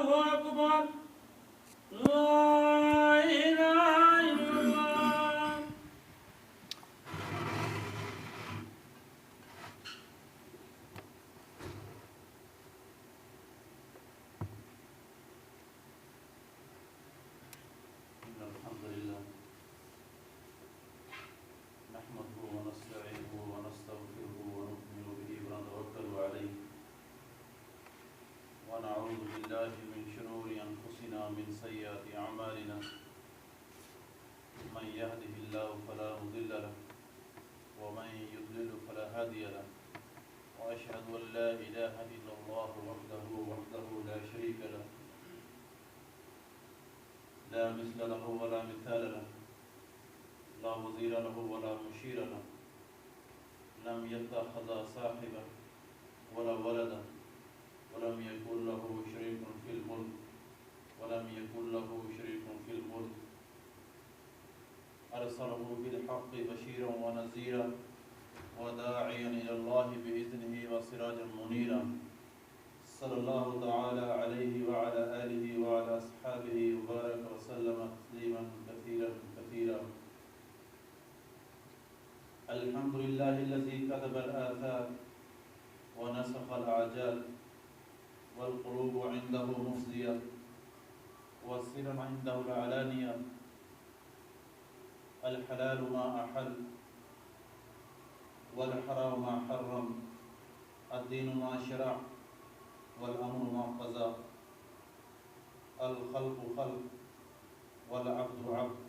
الله أكبر لا إله إلا الله. إن الحمد لله نحمده ونستعينه ونستغفره ونؤمن به ونتوكل عليه ونعوذ بالله من شرور أنفسنا ومن سيئات أعمالنا من يهده الله فلا مضل له ومن يضلل فلا هادي له وأشهد أن لا إله إلا الله وحده لا شريك له لا مثل له ولا مثال له لا وزير له ولا مشير له لم يتخذ صاحبا ولا ولدا ولم يكن له شريك في الملك أرسله بالحق بشيرا ونذيرا وداعيا إلى الله بإذنه وسراجا منيرا صلى الله تعالى عليه وعلى آله وعلى أصحابه وبارك وسلم تسليما كثيرا كثيرا. الحمد لله الذي كتب الآثار ونسخ الأعجال والقلوب عنده مفزية والسر عنده العلانية. الحلال ما أحل والحرام ما حرم الدين ما شرع والأمر ما قضى. الخلق خلق والعبد عبد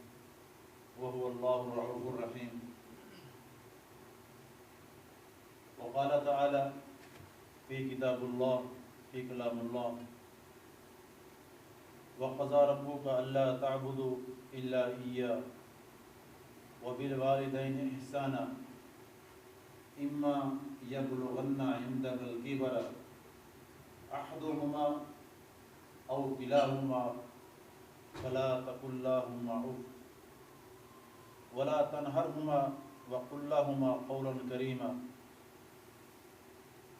وهو الله الرؤوف الرحيم. وقال تعالى في كتاب الله في كلام الله وقضى ربك ألا تعبدوا إلا إياه وبالوالدين إحسانا إما يبلغن عندك الكبر أحدهما أو كلاهما فلا تقل لهما أف ولا تنهرهما وقل لهما قولا كريما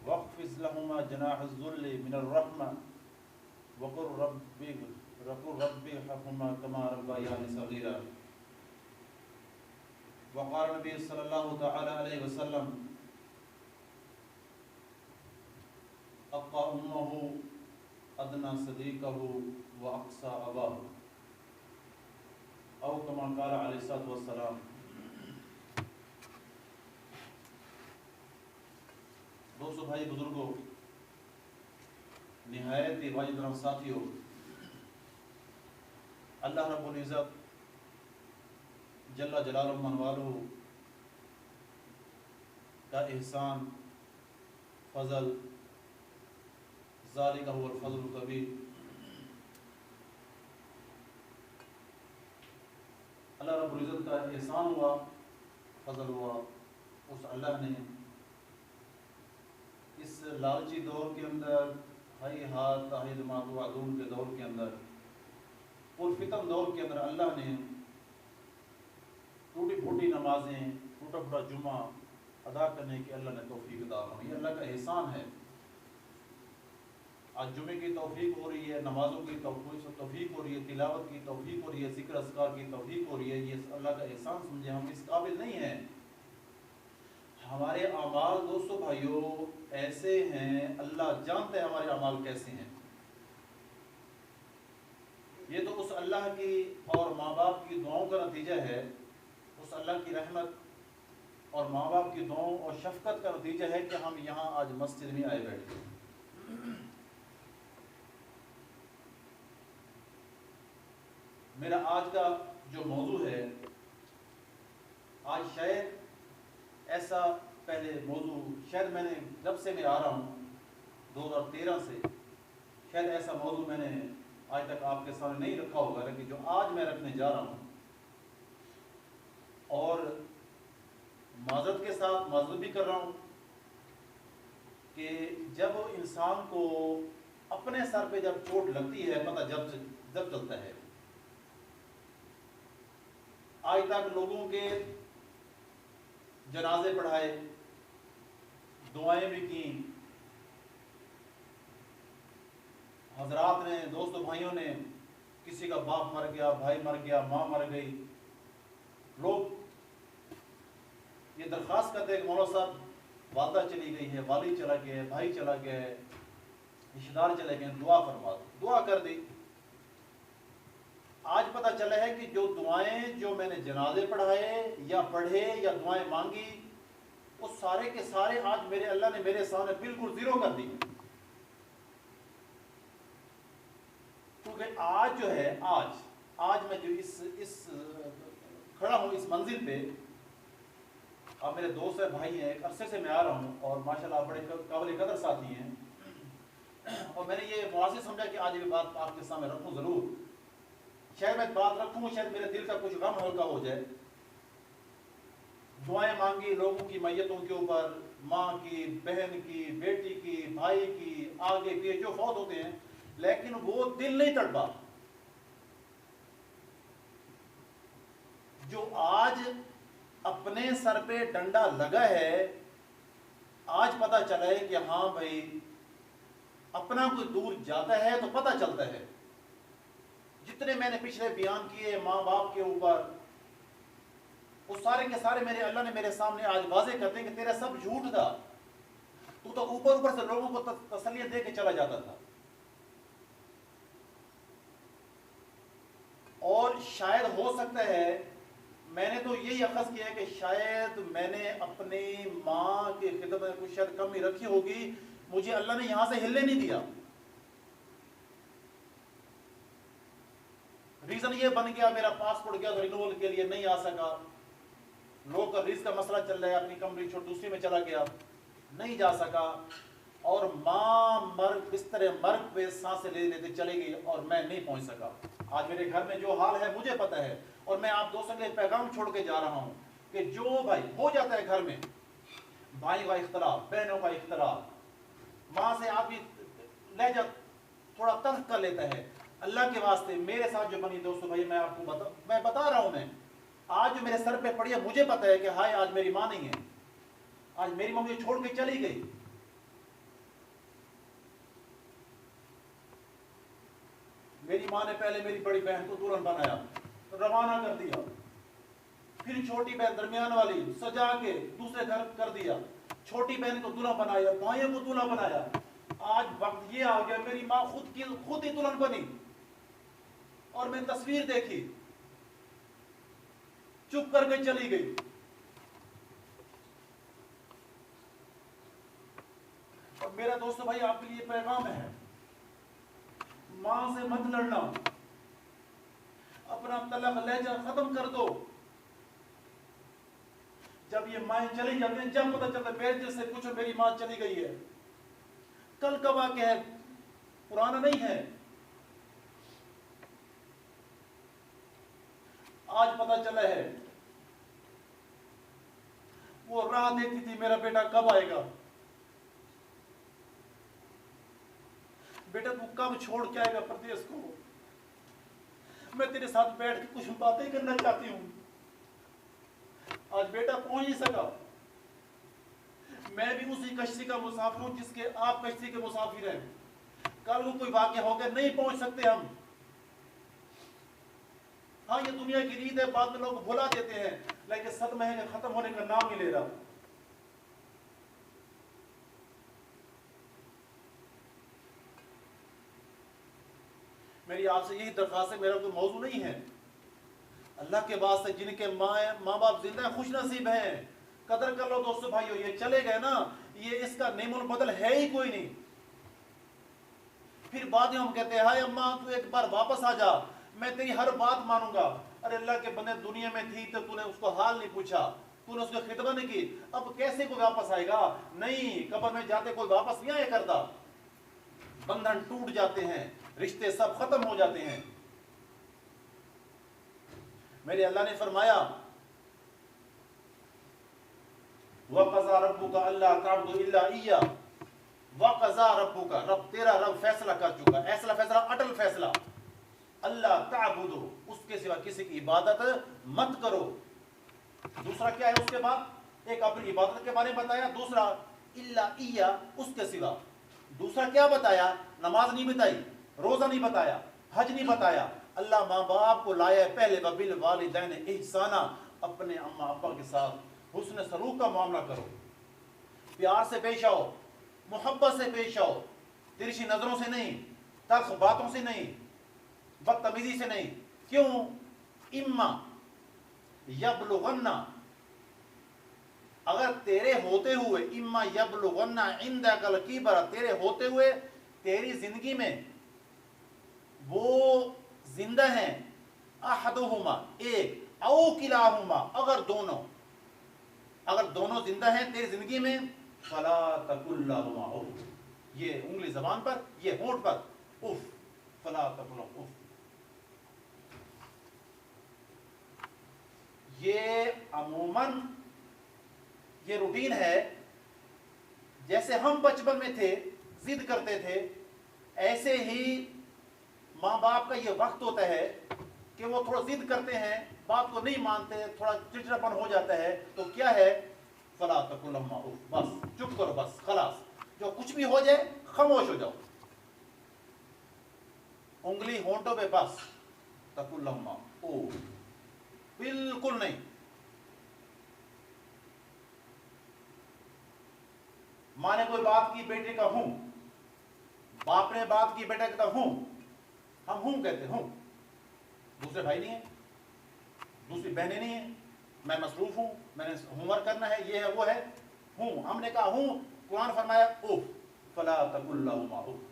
واخفض لهما جناح الذل من الرحمة وقل رب ارحمهما كما ربياني صغيرا. وقال النبي صلى الله تعالى عليه وسلم أقى أمه أدنى صديقه وأقصى أباه أو كما قال عليه الصلاة والسلام. دوستو بھائی بزرگوں نہایت ہی بھائی درم ساتھیوں، اللہ رب العزت جل جلالہ من والہ کا احسان فضل ذالک هو الفضل الکبیر. اللہ رب العزت کا احسان ہوا، فضل ہوا. اس اللہ نے اس لالچی دور کے اندر، ہائی ہاتھ تاہید ما توعدون کے دور کے اندر، پرفتن دور کے اندر اللہ نے ٹوٹی پھوٹی نمازیں، ٹوٹا پھوٹا جمعہ ادا کرنے کی اللہ نے توفیق عطا فرمائی. یہ اللہ کا احسان ہے. آج جمعے کی توفیق ہو رہی ہے، نمازوں کی توفیق ہو رہی ہے، تلاوت کی توفیق ہو رہی ہے، ذکر اذکار کی توفیق ہو رہی ہے. یہ اللہ کا احسان سمجھے. ہم اس قابل نہیں ہیں. ہمارے اعمال دوستو بھائیوں ایسے ہیں، اللہ جانتے ہیں ہمارے اعمال کیسے ہیں. یہ تو اس اللہ کی اور ماں باپ کی دعاؤں کا نتیجہ ہے. اس اللہ کی رحمت اور ماں باپ کی دعاؤں اور شفقت کا نتیجہ ہے کہ ہم یہاں آج مسجد میں آئے بیٹھے. میرا آج کا جو موضوع ہے، آج شاید ایسا پہلے موضوع شاید میں نے جب سے میں آ رہا ہوں 2013 سے شاید ایسا موضوع میں نے آج تک آپ کے سامنے نہیں رکھا ہوگا، لیکن جو آج میں رکھنے جا رہا ہوں، اور معذرت کے ساتھ معذرت بھی کر رہا ہوں کہ جب انسان کو اپنے سر پہ جب چوٹ لگتی ہے پتہ جب چلتا ہے. آج تک لوگوں کے جنازے پڑھائے، دعائیں بھی کیں، حضرات نے، دوستوں بھائیوں نے، کسی کا باپ مر گیا، بھائی مر گیا، ماں مر گئی، لوگ یہ درخواست کرتے ہیں کہ مولانا صاحب والدہ چلی گئی ہے، والد چلا گیا ہے، بھائی چلا گیا ہے، رشتہ دار چلے گئے ہیں، دعا فرما دو. دعا کر دی. آج پتہ چلا ہے کہ جو دعائیں جو میں نے جنازے پڑھائے یا پڑھے یا دعائیں مانگی، وہ سارے کے سارے آج میرے اللہ نے میرے سامنے بالکل زیرو کر دی. کیونکہ آج جو ہے آج میں جو اس کھڑا ہوں اس منزل پہ، آپ میرے دوست ہیں، بھائی ہیں، ایک عرصے سے میں آ رہا ہوں اور ماشاءاللہ آپ بڑے قابل قدر ساتھی ہیں، اور میں نے یہ مناسب سمجھا کہ آج یہ بات آپ کے سامنے رکھوں ضرور. شاید میں بات رکھوں، شاید میرے دل کا کچھ غم ہلکا ہو جائے. دعائیں مانگی لوگوں کی میتوں کے اوپر، ماں کی، بہن کی، بیٹی کی، بھائی کی، آگے کے جو فوت ہوتے ہیں، لیکن وہ دل نہیں تڑپا. جو آج اپنے سر پہ ڈنڈا لگا ہے، آج پتہ چلا ہے کہ ہاں بھائی اپنا کوئی دور جاتا ہے تو پتہ چلتا ہے. جتنے میں نے پچھلے بیان کیے ماں باپ کے اوپر، وہ سارے کے سارے میرے اللہ نے میرے سامنے آج واضح کر دیں کہ تیرا سب جھوٹ تھا. تو اوپر سے لوگوں کو تسلیت دے کے چلا جاتا تھا. اور شاید ہو سکتا ہے، میں نے تو یہی اخذ کیا ہے کہ شاید میں نے اپنی ماں کی خدمت میں کچھ شاید کمی رکھی ہوگی، مجھے اللہ نے یہاں سے ہلنے نہیں دیا. ریزن یہ بن گیا میرا پاسپورٹ گیا تو رینول کے لیے نہیں آ سکا. لوگ کا رزق کا مسئلہ چل رہا ہے، اپنی کمری چھوڑ دوسری میں چلا گیا، نہیں جا سکا. اور ماں بستر مرگ پہ سانسیں لے لیتے چلے گئی اور میں نہیں پہنچ سکا. آج میرے گھر میں جو حال ہے مجھے پتہ ہے، اور میں آپ دوستوں کے پیغام چھوڑ کے جا رہا ہوں کہ جو بھائی ہو جاتا ہے گھر میں، بھائیوں کا اختلاف، بہنوں کا اختلاف، ماں سے آپ کی لہجہ تھوڑا تلخ کر لیتا ہے، اللہ کے واسطے میرے ساتھ جو بنی دوستو بھائی میں آپ کو بتا رہا ہوں. میں آج جو میرے سر پہ پڑی ہے مجھے پتہ ہے کہ ہائے آج میری ماں نہیں ہے، آج میری ماں مجھے چھوڑ کے چلی گئی. میری ماں نے پہلے میری بڑی بہن کو دلہن بنایا، روانہ کر دیا، پھر چھوٹی بہن درمیان والی سجا کے دوسرے گھر کر دیا، چھوٹی بہن کو دلہن بنایا، بھائیوں کو دلہن بنایا. آج وقت یہ آ گیا میری ماں خود ہی دلہن بنی، اور میں تصویر دیکھی، چپ کر کے چلی گئی. اور میرا دوستو بھائی آپ کے لیے پیغام ہے، ماں سے مت لڑنا، اپنا تلخ لہجہ ختم کر دو. جب یہ مائیں چلی جاتی ہیں، جب پتہ چلتا ہے میرے دل سے پوچھو میری ماں چلی گئی ہے، کل کا واقعہ ہے، پرانا نہیں ہے. آج پتہ چلا ہے وہ راہ دیکھتی تھی میرا بیٹا کب آئے گا، بیٹا تو کب چھوڑ کے آئے گا پردیس کو، میں تیرے ساتھ بیٹھ کے کچھ باتیں کرنا چاہتی ہوں. آج بیٹا پہنچ نہیں سکا. میں بھی اسی کشتی کا مسافر ہوں جس کے آپ کشتی کے مسافر ہیں. کل کو کوئی واقعہ ہو گیا نہیں پہنچ سکتے ہم. ہاں یہ دنیا کی ریت ہے، بعد میں لوگ بھلا دیتے ہیں، لیکن صدمہ ہے کہ ختم ہونے کا نام نہیں لے رہا. میری آپ سے یہی درخواست ہے، میرا کوئی موضوع نہیں ہے. اللہ کے واسطے جن کے ماں باپ زندہ ہیں خوش نصیب ہیں، قدر کر لو دوستو بھائیو. یہ چلے گئے نا، یہ اس کا نعم البدل ہے ہی کوئی نہیں. پھر بعد میں ہم کہتے ہیں ہائے اماں تو ایک بار واپس آ جا، میں تیری ہر بات مانوں گا. ارے اللہ کے بندے دنیا میں تھی تو نے اس کو حال نہیں پوچھا، تو نے اس کی خدمت نہیں کی، اب کیسے کوئی واپس آئے گا؟ نہیں، قبر میں جاتے کوئی واپس نہیں آیا کرتا. بندھن ٹوٹ جاتے ہیں، رشتے سب ختم ہو جاتے ہیں. میرے اللہ نے فرمایا وَقَضَى رَبُّكَ أَلَّا تَعْبُدُوا إِلَّا إِيَّاهُ. وَقَضَى رَبُّكَ، رب تیرا رب فیصلہ کر چکا، ایسا فیصلہ اٹل فیصلہ، اللہ تعبدو، اس کے سوا کسی کی عبادت مت کرو. دوسرا کیا ہے اس کے بعد؟ ایک اپنی عبادت کے بارے میں بتایا، دوسرا الا ایا، اس کے سوا. دوسرا کیا بتایا؟ نماز نہیں بتائی، روزہ نہیں بتایا، حج نہیں بتایا، اللہ ماں باپ کو لایا پہلے وبالوالدین احسانا، اپنے اماں ابا کے ساتھ حسن سلوک کا معاملہ کرو، پیار سے پیش آؤ، محبت سے پیش آؤ، ترچھی نظروں سے نہیں، تلخ باتوں سے نہیں، بدتمیزی سے نہیں. کیوں؟ اما یبلغن، اگر تیرے ہوتے ہوئے، اما یبلغن عندک الکبر، تیرے ہوتے ہوئے تیری زندگی میں وہ زندہ ہیں، احدہما ایک، او کلاہما اگر دونوں زندہ ہیں تیری زندگی میں، فلا تقل لہما اف، یہ انگلی زبان پر، یہ ہونٹ پر، اف، فلا تقل لہما اف. یہ عموماً یہ روٹین ہے، جیسے ہم بچپن میں تھے ضد کرتے تھے، ایسے ہی ماں باپ کا یہ وقت ہوتا ہے کہ وہ تھوڑا ضد کرتے ہیں، بات کو نہیں مانتے، تھوڑا چڑچڑاپن ہو جاتا ہے، تو کیا ہے؟ فلا تقل لہما اف، بس چپ کرو، بس خلاص، جو کچھ بھی ہو جائے خاموش ہو جاؤ، انگلی ہونٹوں پہ بس، تقل لہما اف، بالکل نہیں. ماں نے کوئی بات کی بیٹے کا ہوں، باپ نے بات کی بیٹے کا ہوں، ہم ہوں کہتے ہوں. دوسرے بھائی نہیں ہیں، دوسری بہنیں نہیں ہیں، میں مصروف ہوں، میں نے ہوم ورک کرنا ہے، یہ ہے وہ ہے، ہوں. ہم نے کہا ہوں، قرآن فرمایا اف، فلا تقل لہما اف.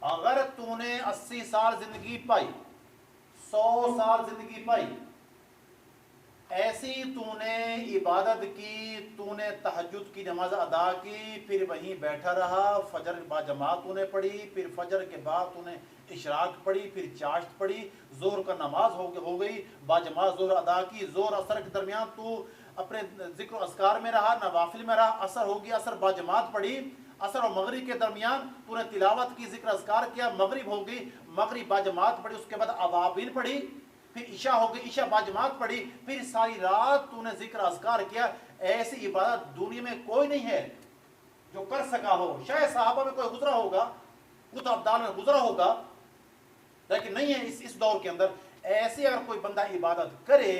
اگر تو نے 80 سال زندگی پائی، 100 سال زندگی پائی، ایسی تو نے عبادت کی، تو نے تہجد کی نماز ادا کی، پھر وہیں بیٹھا رہا، فجر با جماعت تو نے پڑھی، پھر فجر کے بعد تو نے اشراق پڑھی، پھر چاشت پڑھی، ظہر کا نماز ہو گئی، با جماعت ظہر ادا کی، ظہر اثر کے درمیان تو اپنے ذکر و اذکار میں رہا، نوافل میں رہا، اثر ہو گیا، اثر با جماعت پڑھی، اثر و مغرب کے درمیان تو نے تلاوت کی، ذکر اذکار کیا، مغرب ہو گئی، مغرب با جماعت پڑھی، اس کے بعد اوابین پڑھی، پھر عشاء ہو گئی، عشاء با جماعت پڑھی، پھر ساری رات تو نے ذکر اذکار کیا. ایسی عبادت دنیا میں کوئی نہیں ہے جو کر سکا ہو. شاید صحابہ میں کوئی گزرا ہوگا، کچھ ابدال میں گزرا ہوگا، لیکن نہیں ہے اس دور کے اندر. ایسی اگر کوئی بندہ عبادت کرے،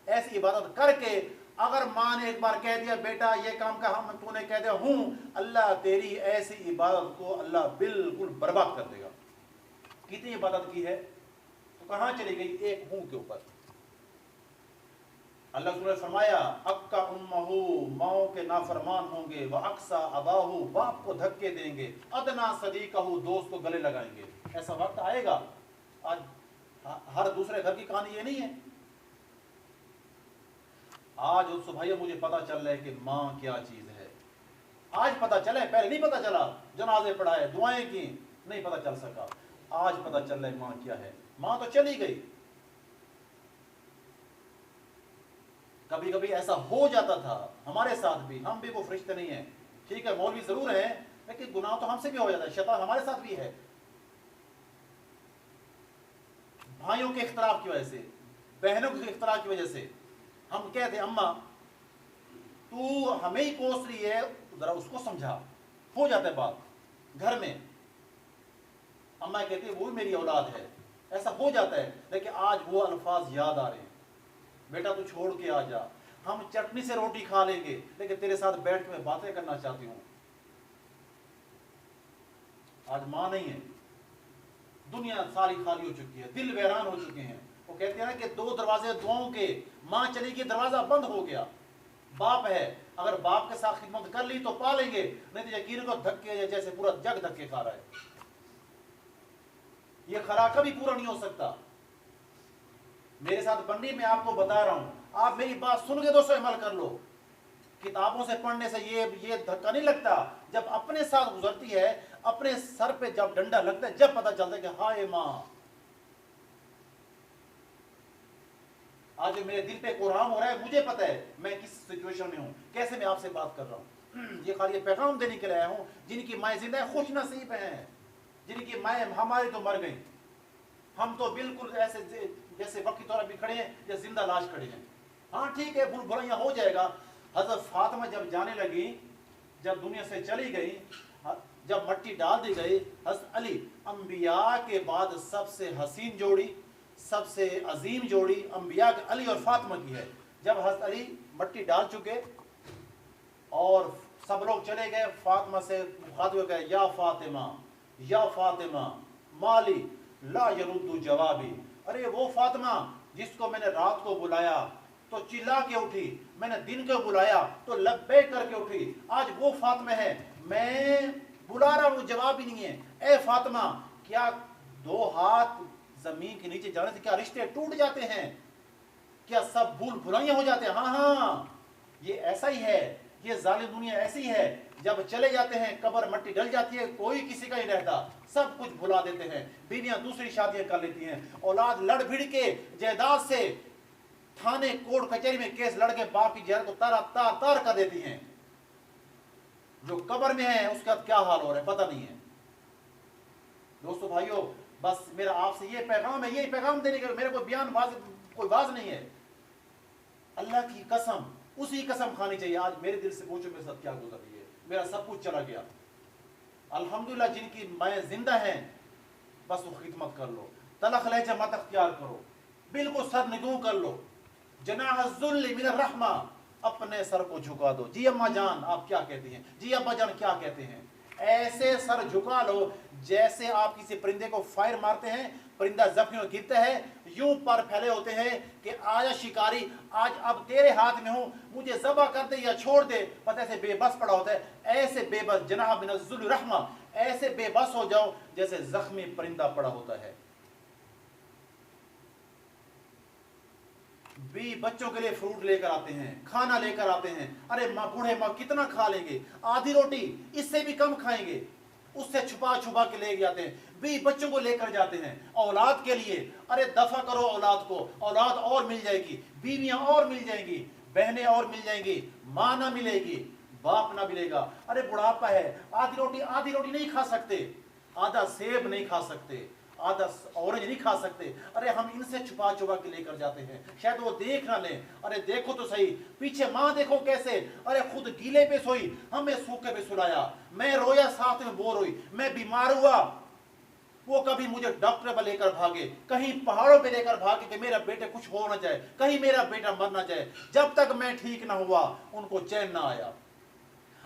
ایسی عبادت کر کے اگر ماں نے ایک بار کہہ دیا بیٹا یہ کام کا، ہم تو نے کہہ دیا ہوں، اللہ تیری ایسی عبادت کو اللہ بالکل برباد کر دے گا. کتنی عبادت کی ہے تو کہاں چلی گئی؟ ایک ہوں کے اوپر. اللہ تعالیٰ نے فرمایا اکا امہو، ماؤں کے نافرمان ہوں گے، واکسا اباہو، باپ کو دھکے دیں گے، ادنا صدیقہ، دوست کو گلے لگائیں گے. ایسا وقت آئے گا. آج ہر دوسرے گھر کی کہانی یہ نہیں ہے. آج اس بھائیو مجھے پتا چل رہا ہے کہ ماں کیا چیز ہے. آج پتا چلے، پہلے نہیں پتا چلا. جنازے پڑھائے، دعائیں کی، نہیں پتا چل سکا. آج پتا چل رہا ہے ماں کیا ہے. ماں تو چلی گئی. کبھی کبھی ایسا ہو جاتا تھا ہمارے ساتھ بھی. ہم بھی وہ فرشتے نہیں ہیں، ٹھیک ہے، مولوی ضرور ہیں، لیکن گناہ تو ہم سے بھی ہو جاتا ہے، شیطان ہمارے ساتھ بھی ہے. بھائیوں کے اختلاف کی وجہ سے، بہنوں کے اختلاف کی وجہ سے ہم کہتے اماں تو ہمیں ہی کوس رہی ہے، ذرا اس کو سمجھا. ہو جاتا ہے بات گھر میں. اماں کہتی ہے وہ بھی میری اولاد ہے، ایسا ہو جاتا ہے. لیکن آج وہ الفاظ یاد آ رہے ہیں، بیٹا تو چھوڑ کے آ جا، ہم چٹنی سے روٹی کھا لیں گے لیکن تیرے ساتھ بیٹھ کے میں باتیں کرنا چاہتی ہوں. آج ماں نہیں ہے، دنیا ساری خالی ہو چکی ہے، دل ویران ہو چکے ہیں. وہ کہتے ہیں نا کہ 2 دروازے دعاؤں کے، ماں چلی گئی دروازہ بند ہو گیا. باپ ہے، اگر باپ کے ساتھ خدمت کر لی تو پا لیں گے، نہیں تو یقین کو دھکے جیسے پورا جگ دھکے کھا رہا ہے. یہ خلا کبھی پورا نہیں ہو سکتا. میرے ساتھ بننی، میں آپ کو بتا رہا ہوں، آپ میری بات سن کے دوستوں عمل کر لو. کتابوں سے پڑھنے سے یہ دھکا نہیں لگتا. جب اپنے ساتھ گزرتی ہے، اپنے سر پہ جب ڈنڈا لگتا ہے، جب پتہ چلتا ہے کہ ہائے ماں. آج میرے دل پہ قرآن ہو رہا ہے، مجھے پتہ ہے میں کس سچویشن میں ہوں، کیسے میں آپ سے بات کر رہا ہوں. یہ خالی پیغام دینے کے لیے آیا ہوں. جن کی مائیں زندہ ہیں خوش نصیب ہیں، جن کی مائیں ہماری تو مر گئیں. ہم تو بالکل ایسے جیسے وقتی طور پہ کھڑے ہیں یا زندہ لاش کھڑے ہیں. ہاں ٹھیک ہے، بھول بھلائیاں ہو جائے گا. حضرت فاطمہ جب جانے لگی، جب دنیا سے چلی گئی، جب مٹی ڈال دی گئی، حضرت علی انبیاء کے بعد سب سے حسین جوڑی، سب سے عظیم جوڑی انبیاء کے علی اور فاطمہ کی ہے۔ جب حضرت علی مٹی ڈال چکے اور سب لوگ چلے گئے، فاطمہ سے مخاطب ہو گئے، یا فاطمہ یا فاطمہ مالی لا یرد جوابی، ارے وہ فاطمہ جس کو میں نے رات کو بلایا تو چلا کے اٹھی، میں نے دن کو بلایا تو لبیک کر کے اٹھی، آج وہ فاطمہ ہے، میں بلا رہا ہوں جواب ہی نہیں ہے۔ اے فاطمہ، کیا دو ہاتھ زمین کے نیچے جانے سے کیا رشتے ٹوٹ جاتے ہیں؟ کیا سب بھول بھلائیاں ہو جاتے ہیں؟ ہاں، یہ ایسا ہی ہے، یہ ظالم دنیا ایسی ہے، جب چلے جاتے ہیں قبر مٹی ڈل جاتی ہے، کوئی کسی کا ہی رہتا، سب کچھ بھلا دیتے ہیں، بیویاں دوسری شادیاں کر لیتی ہیں، اولاد لڑ بھڑ کے جائیداد سے تھانے کوڑ کچہری میں کیس لڑ کے باپ کی جائیداد کو تار کر دیتی ہیں۔ جو قبر میں ہے اس کا کیا حال ہو رہا ہے پتہ نہیں ہے۔ دوستو بھائیو، بس میرا آپ سے یہ پیغام ہے، یہ پیغام دینے کا میرے کوئی بیان کوئی باز نہیں ہے۔ اللہ کی قسم، اسی قسم کھانی چاہیے۔ آج میرے دل سے پوچھو میرے ساتھ کیا گزر رہی ہے، میرا سب کچھ چلا گیا۔ الحمدللہ جن کی مائیں زندہ ہیں، بس وہ خدمت کر لو، تلخ لہجہ مت اختیار کرو، بالکل سر نگوں کر لو، جناح الذل من الرحمہ، اپنے سر کو جھکا دو۔ جی اماں جان آپ کیا کہتی ہیں، جی ابا جان کیا کہتے ہیں، ایسے سر جھکا لو جیسے آپ کسی پرندے کو فائر مارتے ہیں، پرندہ زخمی ہو گرتا ہے، یوں پر پھیلے ہوتے ہیں کہ آجا شکاری، آج اب تیرے ہاتھ میں ہوں، مجھے ذبح کر دے یا چھوڑ دے، پتہ ایسے بے بس پڑا ہوتا ہے۔ ایسے بے بس، جناح من الذل رحمہ، ایسے بے بس ہو جاؤ جیسے زخمی پرندہ پڑا ہوتا ہے۔ بھی بچوں کے لیے فروٹ لے کر آتے ہیں، کھانا لے کر آتے ہیں، ارے ماں بوڑھے ماں کتنا کھا لیں گے، آدھی روٹی، اس سے بھی کم کھائیں گے، اس سے چھپا چھپا کے لے جاتے ہیں، بھی بچوں کو لے کر جاتے ہیں اولاد کے لیے، ارے دفع کرو اولاد کو، اولاد اور مل جائے گی، بیویاں اور مل جائیں گی، بہنیں اور مل جائیں گی، ماں نہ ملے گی، باپ نہ ملے گا، ارے بڑھاپا ہے، آدھی روٹی نہیں کھا سکتے، آدھا سیب نہیں کھا سکتے، آدھا اورنج نہیں کھا سکتے، ارے ہم ان سے چھپا چھپا کے لے کر جاتے ہیں، شاید وہ دیکھ نہ لیں، ارے دیکھو تو صحیح، پیچھے ماں دیکھو کیسے، ارے خود گیلے پہ سوئی، ہمیں سوکھے پہ سلایا، میں رویا ساتھ میں وہ روئی، میں بیمار ہوا، وہ کبھی مجھے ڈاکٹر پہ لے کر بھاگے، کہیں پہاڑوں پہ لے کر بھاگے کہ میرا بیٹے کچھ ہو نہ جائے، کہیں میرا بیٹا مر نہ جائے، جب تک میں ٹھیک نہ ہوا ان کو چین نہ آیا۔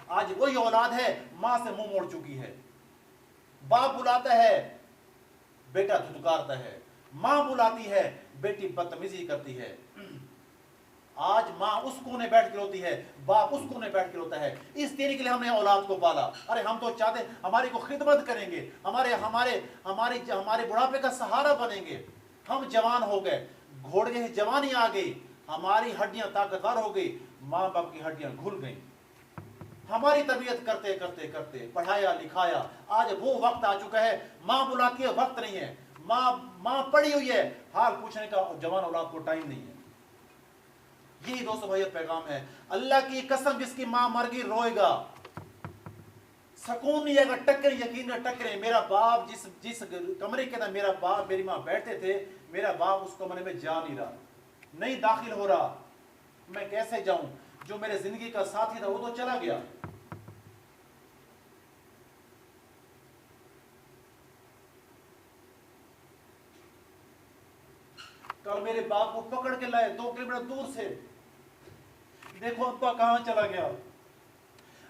آج وہی اولاد ہے، ماں سے منہ موڑ چکی ہے، باپ بلاتا ہے بیٹا دھتکارتا ہے، ماں بلاتی ہے بیٹی بدتمیزی کرتی ہے۔ آج ماں اس کونے بیٹھ کے روتی ہے، باپ اس کونے بیٹھ کے روتا ہے، اس دینے کے لیے ہم نے اولاد کو پالا، ارے ہم تو چاہتے ہیں ہماری کو خدمت کریں گے، ہمارے بڑھاپے کا سہارا بنیں گے، ہم جوان ہو گئے، گھوڑے کی جوانی آ گئی، ہماری ہڈیاں طاقتور ہو گئی، ماں باپ کی ہڈیاں گھل گئیں، ہماری تربیت کرتے کرتے کرتے پڑھایا لکھایا، آج وہ وقت آ چکا ہے، ماں بلاتی ہے وقت نہیں ہے، ماں پڑی ہوئی ہے، حال پوچھنے کا جوان اولاد کو ٹائم نہیں ہے۔ یہی دوستو بھائی پیغام ہے، اللہ کی قسم جس کی ماں مر گئی روئے گا، سکون نہیں آئے گا، ٹکریں یقین ٹکریں۔ میرا باپ جس کمرے کے اندر میرا باپ میری ماں بیٹھتے تھے، میرا باپ اس کمرے میں جا نہیں رہا، نہیں داخل ہو رہا، میں کیسے جاؤں؟ جو میرے زندگی کا ساتھی تھا وہ تو چلا گیا۔ کل میرے باپ کو پکڑ کے لائے 2 کلومیٹر دور سے، دیکھو ابا کہاں چلا گیا،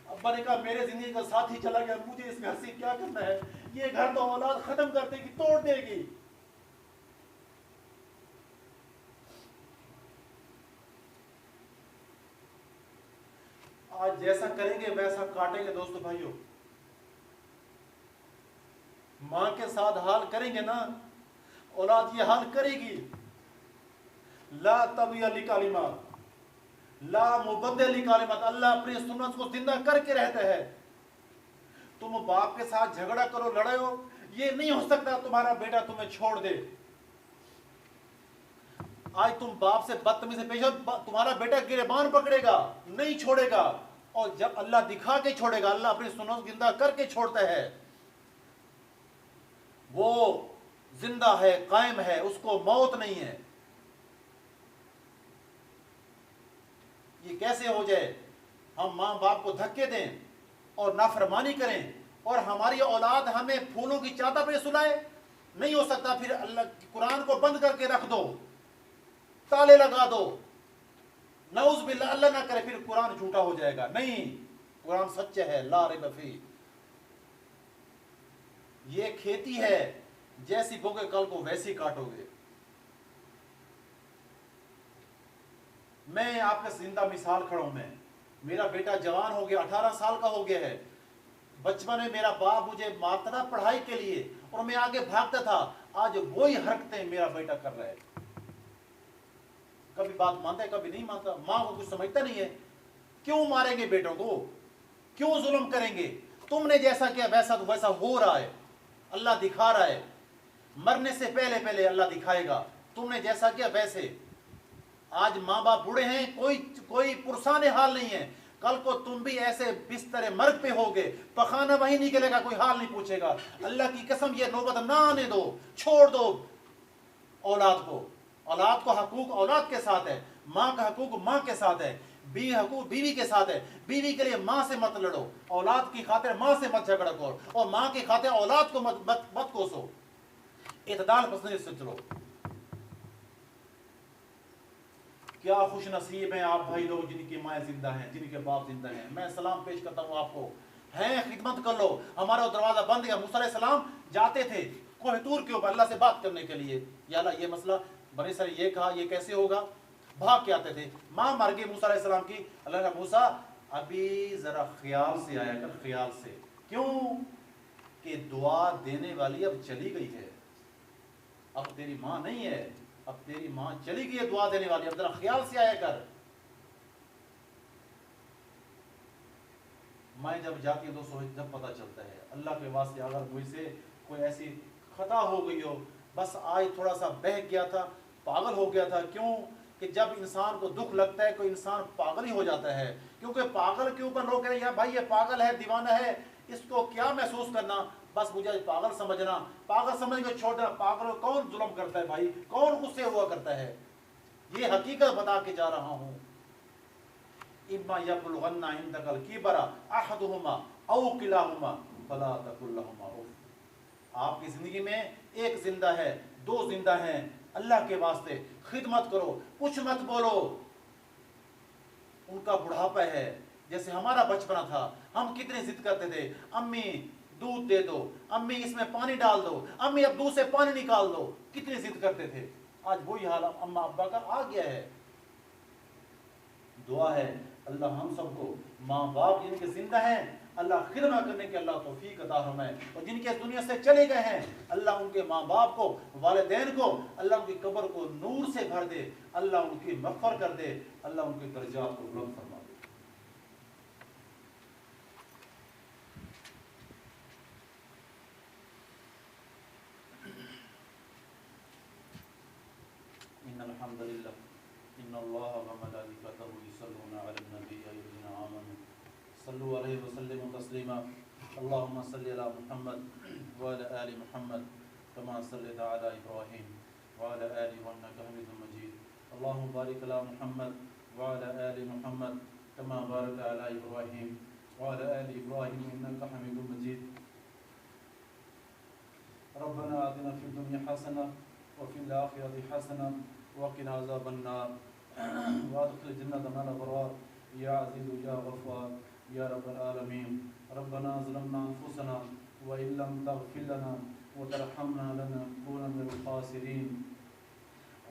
ابا نے کہا میرے زندگی کا ساتھی چلا گیا، مجھے اس میں ہنسی کیا کرنا ہے، یہ گھر تو اولاد ختم کر دے گی، توڑ دے گی۔ آج جیسا کریں گے ویسا کاٹیں گے دوستو بھائیو، ماں کے ساتھ حال کریں گے نا، اولاد یہ حال کرے گی۔ لا تبدیل لکلمات، لا مبدل لکلمات، اللہ اپنی سنت کو زندہ کر کے رہتا ہے۔ تم باپ کے ساتھ جھگڑا کرو، لڑے ہو، یہ نہیں ہو سکتا تمہارا بیٹا تمہیں چھوڑ دے۔ آج تم باپ سے بدتمیزی پیش ہو، تمہارا بیٹا گریبان پکڑے گا، نہیں چھوڑے گا، اور جب اللہ دکھا کے چھوڑے گا، اللہ اپنی سنت زندہ کر کے چھوڑتا ہے، وہ زندہ ہے، قائم ہے، اس کو موت نہیں ہے۔ یہ کیسے ہو جائے؟ ہم ماں باپ کو دھکے دیں، اور نافرمانی کریں اور ہماری اولاد ہمیں پھولوں کی چادر پہ سلائے؟ نہیں ہو سکتا. پھر اللہ قرآن کو بند کر کے رکھ دو, تالے لگا دو, نعوذ باللہ, اللہ نہ کرے پھر قرآن جھوٹا ہو جائے گا. نہیں, قرآن سچ ہے, لا ریب فیہ. یہ کھیتی ہے, جیسی بوگے کل کو ویسی کاٹو گے. میں آپ کا زندہ مثال کھڑا ہوں. میرا بیٹا جوان ہو گیا, 18 سال کا ہو گیا ہے. بچپن میں میرا باپ مجھے مارتا تھا پڑھائی کے لیے اور میں آگے بھاگتا تھا. آج وہی حرکتیں میرا بیٹا کر رہا ہے. کبھی بات مانتا ہے, کبھی نہیں مانتا. ماں کو کچھ سمجھتا نہیں ہے. کیوں ماریں گے بیٹوں کو؟ کیوں ظلم کریں گے؟ تم نے جیسا کیا ویسا تو ویسا ہو رہا ہے. اللہ دکھا رہا ہے. مرنے سے پہلے پہلے اللہ دکھائے گا. تم نے جیسا کیا ویسے. آج ماں باپ بوڑھے ہیں, کوئی پرسان حال نہیں ہے. کل کو تم بھی ایسے بستر مرگ پہ ہوگے, پخانہ وہیں نکلے گا, کوئی حال نہیں پوچھے گا. اللہ کی قسم یہ نوبت نہ آنے دو. چھوڑ دو اولاد کو. اولاد کو حقوق اولاد کے ساتھ ہے, ماں کا حقوق ماں کے ساتھ ہے, حقوق بیوی کے ساتھ ہے. بیوی کے لیے ماں سے مت لڑو, اولاد کی خاطر ماں سے مت جھگڑا کرو, اور ماں کی خاطر اولاد کو مت کوسو. اعتدال پسندی سے چلو. کیا خوش نصیب ہیں آپ بھائی لوگ جن کی مائیں زندہ ہیں, جن کے باپ زندہ ہیں. میں سلام پیش کرتا ہوں آپ کو. ہیں, خدمت کر لو. ہمارا دروازہ بند گیا. موسیٰ علیہ السلام جاتے تھے کوہ طور کے اوپر اللہ سے بات کرنے کے لیے. یا اللہ یہ مسئلہ بنی اسرائیل یہ کہا, یہ کیسے ہوگا؟ بھاگ کے آتے تھے. ماں مر گئی موسیٰ علیہ السلام کی. اللہ نے موسیٰ ابھی ذرا خیال سے آیا کر, خیال سے. کیوں کہ دعا دینے والی اب چلی گئی ہے, اب تیری ماں نہیں ہے, اب تیری ماں چلی گئی ہے دعا دینے والی, اب ذرا خیال سے آیا کر. میں جب جاتی ہوں تو جب پتہ چلتا ہے. اللہ کے واسطے اگر مجھ سے کوئی ایسی خطا ہو گئی ہو, بس آج تھوڑا سا بہک گیا تھا, پاگل ہو گیا تھا. کیوں کہ جب انسان کو دکھ لگتا ہے کوئی انسان پاگل ہی ہو جاتا ہے. کیونکہ پاگل کے اوپر لوگ کہہ رہے ہیں بھائی یہ پاگل ہے, دیوانہ ہے, اس کو کیا محسوس کرنا, بس مجھے پاگل سمجھنا. پاگل سمجھ کے چھوڑنا. پاگل کو کون ظلم کرتا ہے بھائی, کون غصے ہوا کرتا ہے؟ یہ حقیقت بتا کے جا رہا ہوں. اما یبلغن عندک الکبر احدہما او کلاہما فلا تقل لہما اف. آپ کی زندگی میں ایک زندہ ہے, دو زندہ ہیں. اللہ کے واسطے خدمت کرو, کچھ مت بولو. ان کا بڑھاپا ہے, جیسے ہمارا بچپنا تھا. ہم کتنے ضد کرتے تھے, امی دودھ دے دو, امی اس میں پانی ڈال دو, امی اب دودھ سے پانی نکال دو. کتنے ضد کرتے تھے. آج وہی حال اماں ابا کا آ گیا ہے. دعا ہے اللہ ہم سب کو ماں باپ جن کے زندہ ہیں اللہ خدمت کرنے کے اللہ توفیق عطا فرمائے, اور جن کے دنیا سے چلے گئے ہیں اللہ ان کے ماں باپ کو, والدین کو, اللہ ان کی قبر کو نور سے بھر دے, اللہ ان کی مغفرت کر دے, اللہ ان کے درجات کو بلند فرما دے. ان الحمد للہ ان اللہ وملائکتہ یصلون علی النبی یا ایھا الذین آمنوا صلوا علیہ وسلموا تسلیما. اللهم صل علی محمد وعلى آل محمد كما صليت على ابراہیم وعلى آل انك حمید مجید. اللهم بارک علی محمد وعلى آل محمد كما باركت على ابراہیم وعلى آل ابراہیم انك حمید مجید. ربنا آتنا في الدنيا حسنة وفي الآخرة حسنة وقنا عذاب النار وادخل الجنة مع الأبرار يا عزيز يا غفار يا رب العالمين. ربنا ظلمنا أنفسنا وإن لم تغفر لنا وترحمنا لنكونن من الخاسرين.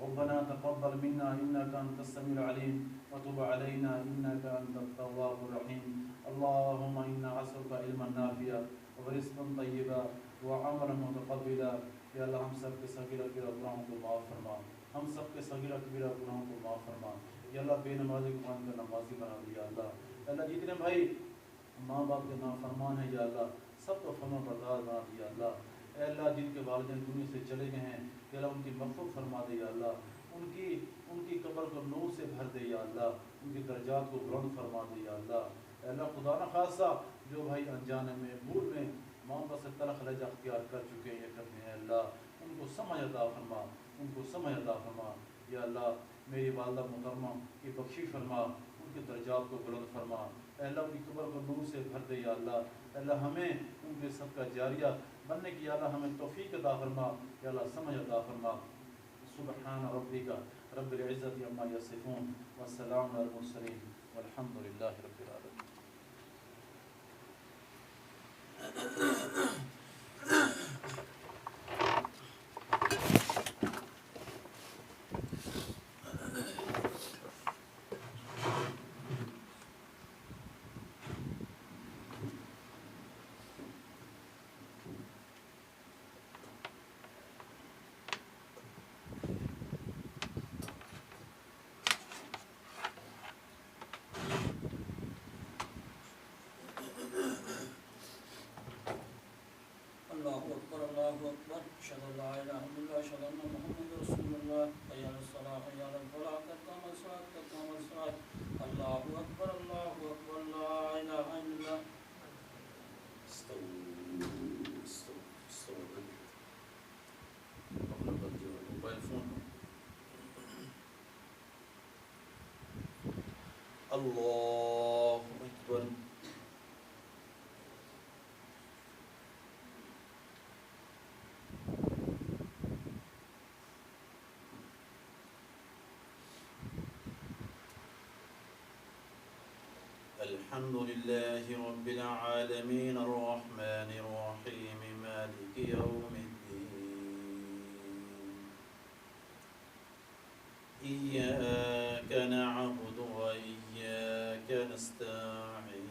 ربنا تقبل منا إنك أنت السميع العليم وتب علينا إنك أنت التواب الرحيم. اللهم إنا نسألك علما نافعا ورزقا طيبا وعملا متقبلا. یا اللہ ہم سب کے صغیرہ کبیرہ گناہوں کو معاف فرما, ہم سب کے صغیرہ کبیرہ گناہوں کو معاف فرما. یا اللہ بے نمازی کو مان کر نمازی بنا دیا. اللہ جتنے بھائی ماں باپ کے نافرمان ہیں یا اللہ سب کو فرما بردار بنا دیا. اے اللہ جن کے والدین دنیا سے چلے گئے ہیں یا اللہ ان کی مغفرت فرما دے. یا اللہ ان کی قبر کو نور سے بھر دے. یا اللہ ان کی درجات کو بلند فرما دے. یا اللہ خدا نہ خاصہ جو بھائی انجانے میں بھول میں ماں باپ سے تلخ لہجہ اختیار کر چکے ہیں یا کرتے ہیں, اللہ ان کو سمجھ عطا فرما, ان کو سمجھ عطا فرما. یا اللہ میری والدہ محترمہ کی بخشش فرما, ان کے درجات کو بلند فرما. اے اللہ ان کی قبر کو نور سے بھر دے یا اللہ. اے اللہ ہمیں ان کے صدقہ جاریہ بننے کی یا اللہ ہمیں توفیق عطا فرما یا اللہ سمجھ عطا فرما. سبحان ربک رب العزت عما یصفون والسلام علی المرسلین والحمد للہ رب العالمین. اللہ اکبر اللہ اکبر اشہد ان لا الہ الا اللہ اشہد ان محمد رسول اللہ حی علی الصلاۃ حی علی الفلاح قد قامت الصلاۃ قد قامت الصلاۃ اللہ اکبر لا الہ الا اللہ. موبائل فون اللہ اکبر. الحمد لله رب العالمين الرحمن الرحيم مالك يوم الدين إياك نعبد وإياك نستعين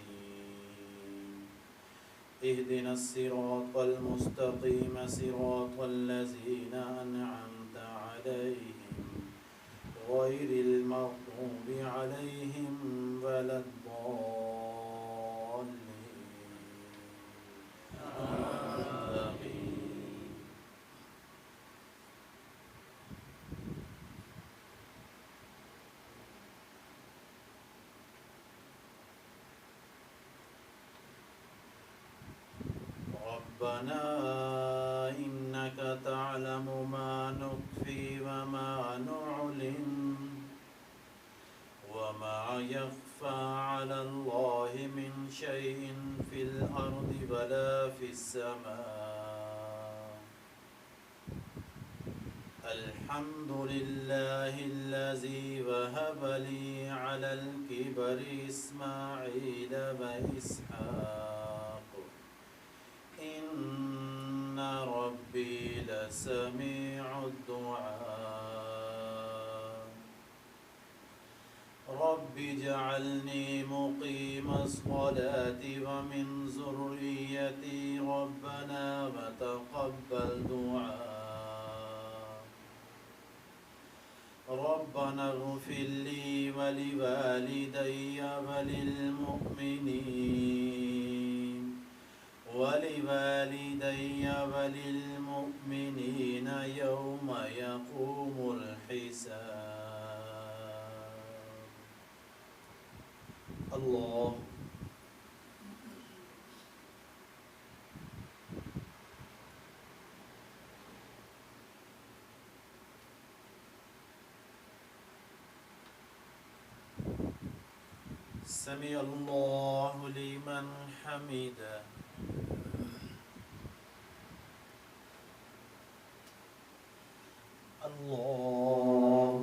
اهدنا الصراط المستقيم صراط الذين أنعمت عليهم غير المغضوب عليهم ولا الضالين. آمين. ربنا إنك تعلم ما نخفي وما نعلن وما يخفى على الله من شيء في الأرض ولا في السماء. الحمد لله الذي وهب لي على الكبر إسماعيل وإسحاق إن ربي لسميع الدعاء. رب اجعلني مقيم الصلاة ومن ذريتي ربنا وتقبل دعاء. ربنا اغفر لي ولوالدي وللمؤمنين يوم يقوم الحساب. الله سمع الله لمن حمده. الله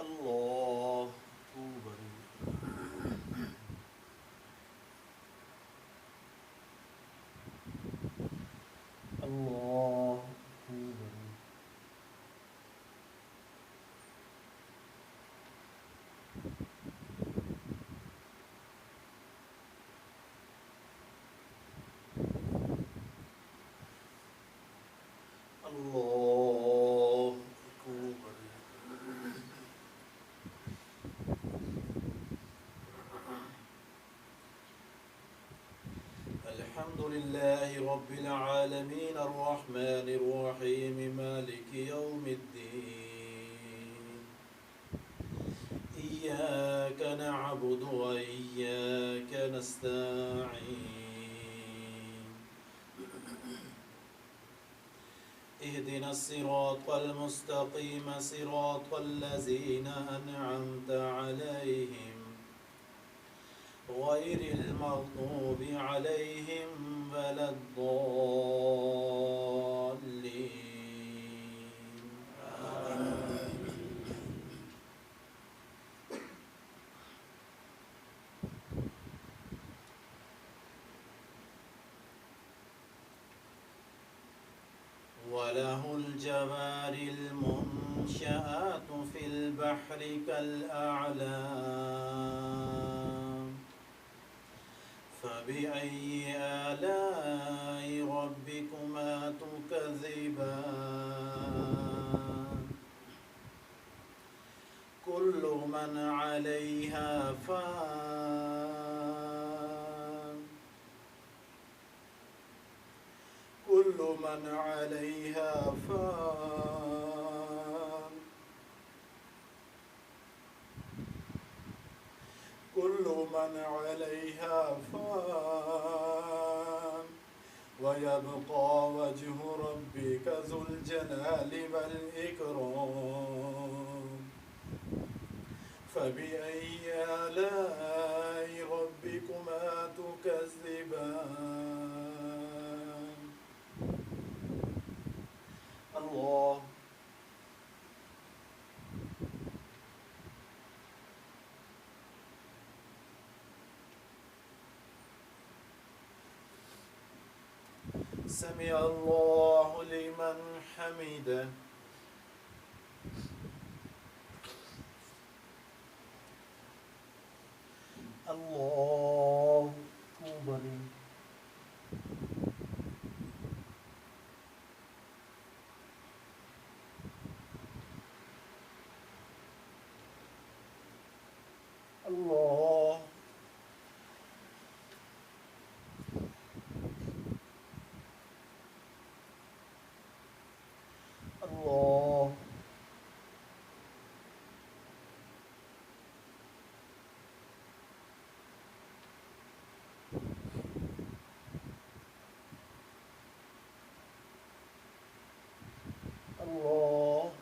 الله أكبر. الله أكبر. الله أكبر. الحمد لله رب العالمين الرحمن الرحيم مالك يوم الدين إياك نعبد وإياك نستعين اهدنا الصراط المستقيم صراط الذين أنعمت عليهم غير المغضوب عليهم ولا الضالين. وله الجوار المنشآت في البحر كالأعلام فبأي آلاء ربكما تكذبان كل من عليها فان كل من عليها فان كل من عليها فان ويبقى وجه ربك ذو الجلال والإكرام فبأي آلاء ربكما تكذبان الله سمع الله لمن حمده الله أكبر الله الله الله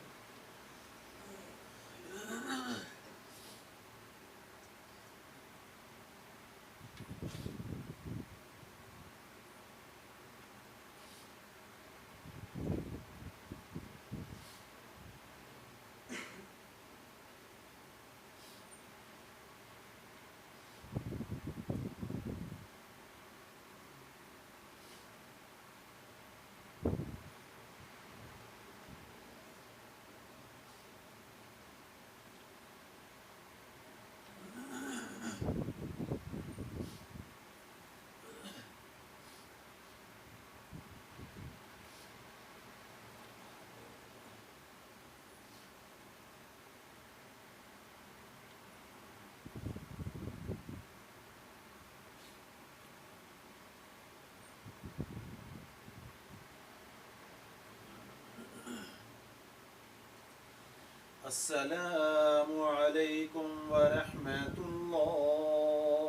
السلام عليكم ورحمة الله.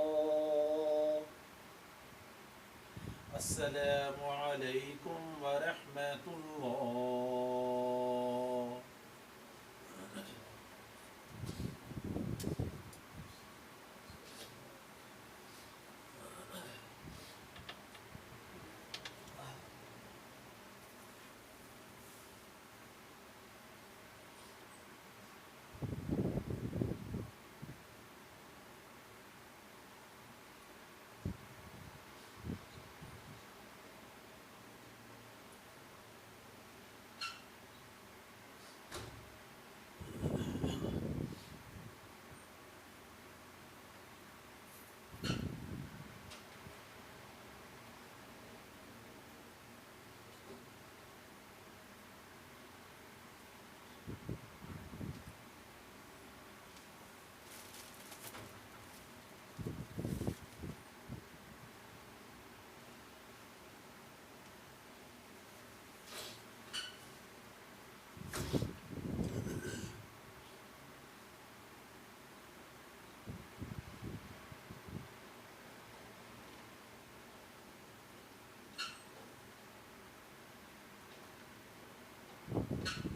السلام عليكم ورحمة الله. اللہ.